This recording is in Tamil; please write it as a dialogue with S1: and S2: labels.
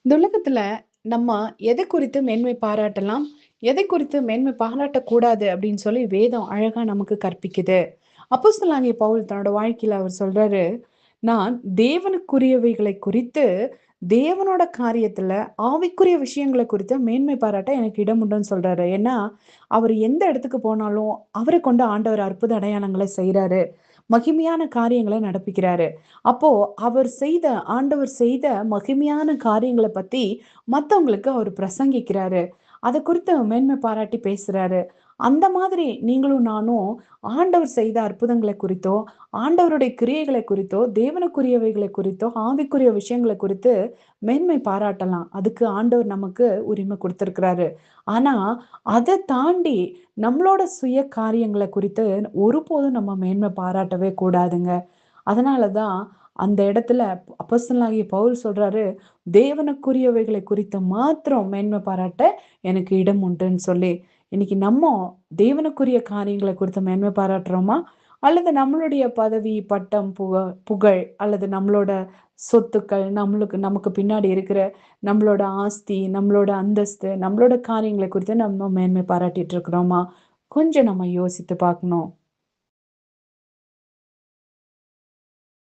S1: இந்த உலகத்துல நம்ம எதை குறித்து மேன்மை பாராட்டலாம், எதை குறித்து மேன்மை பாராட்டக்கூடாது அப்படின்னு சொல்லி வேதம் அழகா நமக்கு கற்பிக்குது. அப்போஸ்தலனாகிய பவுல் தன்னோட வாழ்க்கையில அவர் சொல்றாரு, நான் தேவனுக்குரியவைகளை குறித்து, தேவனோட காரியத்துல ஆவிக்குரிய விஷயங்கள குறித்து மேன்மை பாராட்ட எனக்கு இடம் உண்டுன்னு சொல்றாரு. ஏன்னா, அவர் எந்த இடத்துக்கு போனாலும் அவரை கொண்டு ஆண்டவர் அற்புத அடையாளங்களை செய்றாரு. மகிமையான காரியங்களை நடப்பிக்கிறாரு. அப்போ ஆண்டவர் செய்த மகிமையான காரியங்கள பத்தி மத்தவங்களுக்கு அவர் பிரசங்கிக்கிறாரு. அத குறித்து மேன்மை பாராட்டி பேசுறாரு. அந்த மாதிரி நீங்களும் நானும் ஆண்டவர் செய்த அற்புதங்கள குறித்தோ, ஆண்டவருடைய கிரியைகளை குறித்தோ, தேவனுக்குரியவைகளை குறித்தோ, ஆவிக்குரிய விஷயங்கள குறித்து மேன்மை பாராட்டலாம். அதுக்கு ஆண்டவர் நமக்கு உரிமை குடுத்திருக்கிறாரு. ஆனா, அத தாண்டி நம்மளோட சுய காரியங்கள குறித்து ஒருபோதும் நம்ம மேன்மை பாராட்டவே கூடாதுங்க. அதனால தான் அந்த இடத்துல அப்போஸ்தலனாகிய பவுல் சொல்றாரு, தேவனுக்குரியவைகளை குறித்து மாத்திரம் மேன்மை பாராட்ட எனக்கு இடம் உண்டுன்னு சொல்லி. இன்னைக்கு தேவனுக்குரிய காரியங்களை குறித்து மேன்மை பாராட்டுறோமா? அல்லது நம்மளுடைய பதவி, பட்டம், புகழ் அல்லது நம்மளோட சொத்துக்கள், நமக்கு பின்னாடி இருக்கிற நம்மளோட ஆஸ்தி, நம்மளோட அந்தஸ்து, நம்மளோட காரியங்களை குறித்து நம்ம மேன்மை பாராட்டிட்டு இருக்கிறோமா? கொஞ்சம் நம்ம யோசித்து பார்க்கணும்.